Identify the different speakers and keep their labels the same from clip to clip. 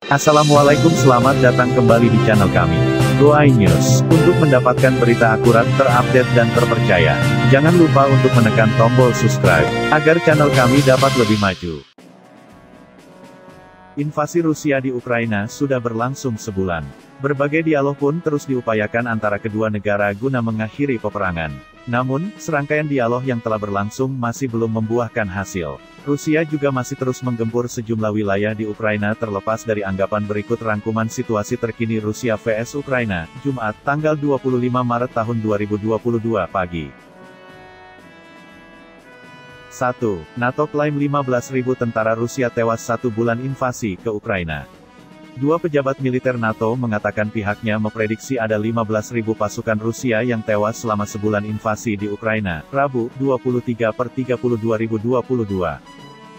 Speaker 1: Assalamualaikum, selamat datang kembali di channel kami, Go.ai News. Untuk mendapatkan berita akurat, terupdate dan terpercaya, jangan lupa untuk menekan tombol subscribe, agar channel kami dapat lebih maju. Invasi Rusia di Ukraina sudah berlangsung sebulan. Berbagai dialog pun terus diupayakan antara kedua negara guna mengakhiri peperangan. Namun, serangkaian dialog yang telah berlangsung masih belum membuahkan hasil. Rusia juga masih terus menggempur sejumlah wilayah di Ukraina. Terlepas dari anggapan, berikut rangkuman situasi terkini Rusia vs Ukraina, Jumat, tanggal 25 Maret tahun 2022 pagi. 1. NATO klaim 15.000 tentara Rusia tewas 1 bulan invasi ke Ukraina. Dua pejabat militer NATO mengatakan pihaknya memprediksi ada 15.000 pasukan Rusia yang tewas selama sebulan invasi di Ukraina, Rabu, 23/30/2022.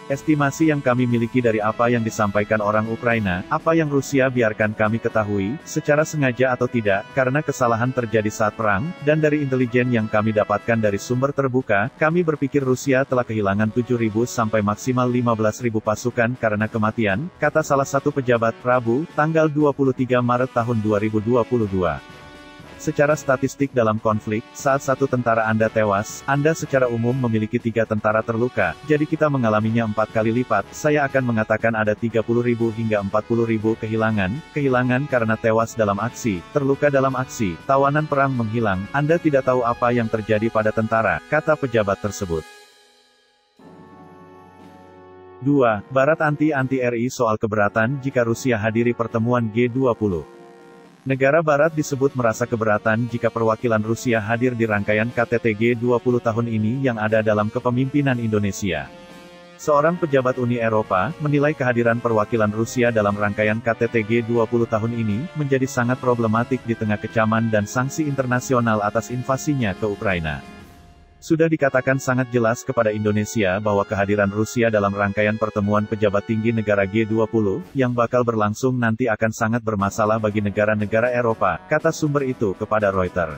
Speaker 1: Estimasi yang kami miliki dari apa yang disampaikan orang Ukraina, apa yang Rusia biarkan kami ketahui, secara sengaja atau tidak, karena kesalahan terjadi saat perang, dan dari intelijen yang kami dapatkan dari sumber terbuka, kami berpikir Rusia telah kehilangan 7.000 sampai maksimal 15.000 pasukan karena kematian, kata salah satu pejabat, Rabu, tanggal 23 Maret tahun 2022. Secara statistik dalam konflik, saat satu tentara Anda tewas, Anda secara umum memiliki 3 tentara terluka, jadi kita mengalaminya 4 kali lipat. Saya akan mengatakan ada 30.000 hingga 40.000 kehilangan karena tewas dalam aksi, terluka dalam aksi, tawanan perang menghilang. Anda tidak tahu apa yang terjadi pada tentara, kata pejabat tersebut. 2. Barat anti-RI soal keberatan jika Rusia hadiri pertemuan G20. Negara Barat disebut merasa keberatan jika perwakilan Rusia hadir di rangkaian KTT G20 tahun ini yang ada dalam kepemimpinan Indonesia. Seorang pejabat Uni Eropa menilai kehadiran perwakilan Rusia dalam rangkaian KTT G20 tahun ini menjadi sangat problematik di tengah kecaman dan sanksi internasional atas invasinya ke Ukraina. Sudah dikatakan sangat jelas kepada Indonesia bahwa kehadiran Rusia dalam rangkaian pertemuan pejabat tinggi negara G20, yang bakal berlangsung nanti akan sangat bermasalah bagi negara-negara Eropa, kata sumber itu kepada Reuters.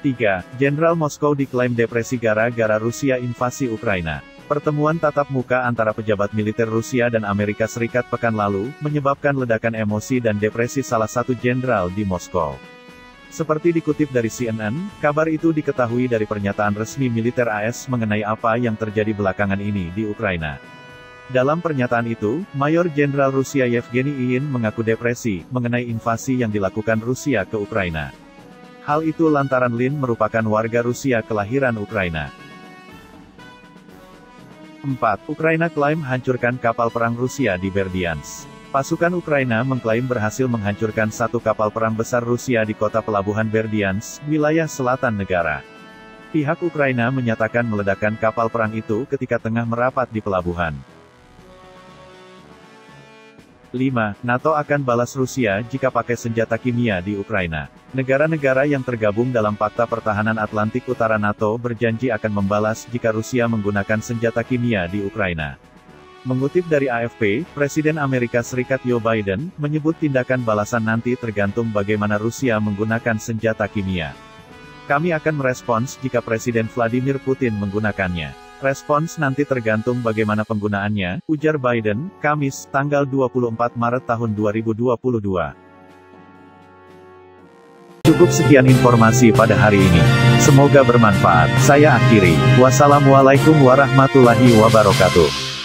Speaker 1: 3. Jenderal Moskow diklaim depresi gara-gara Rusia invasi Ukraina. Pertemuan tatap muka antara pejabat militer Rusia dan Amerika Serikat pekan lalu, menyebabkan ledakan emosi dan depresi salah satu jenderal di Moskow. Seperti dikutip dari CNN, kabar itu diketahui dari pernyataan resmi militer AS mengenai apa yang terjadi belakangan ini di Ukraina. Dalam pernyataan itu, Mayor Jenderal Rusia Yevgeny Iyin mengaku depresi mengenai invasi yang dilakukan Rusia ke Ukraina. Hal itu lantaran Lin merupakan warga Rusia kelahiran Ukraina. 4. Ukraina klaim hancurkan kapal perang Rusia di Berdyansk. Pasukan Ukraina mengklaim berhasil menghancurkan 1 kapal perang besar Rusia di kota pelabuhan Berdyansk, wilayah selatan negara. Pihak Ukraina menyatakan meledakkan kapal perang itu ketika tengah merapat di pelabuhan. 5. NATO akan balas Rusia jika pakai senjata kimia di Ukraina. Negara-negara yang tergabung dalam Fakta Pertahanan Atlantik Utara NATO berjanji akan membalas jika Rusia menggunakan senjata kimia di Ukraina. Mengutip dari AFP, Presiden Amerika Serikat Joe Biden menyebut tindakan balasan nanti tergantung bagaimana Rusia menggunakan senjata kimia. Kami akan merespons jika Presiden Vladimir Putin menggunakannya. Respons nanti tergantung bagaimana penggunaannya, ujar Biden, Kamis, tanggal 24 Maret tahun 2022. Cukup sekian informasi pada hari ini. Semoga bermanfaat. Saya akhiri. Wassalamualaikum warahmatullahi wabarakatuh.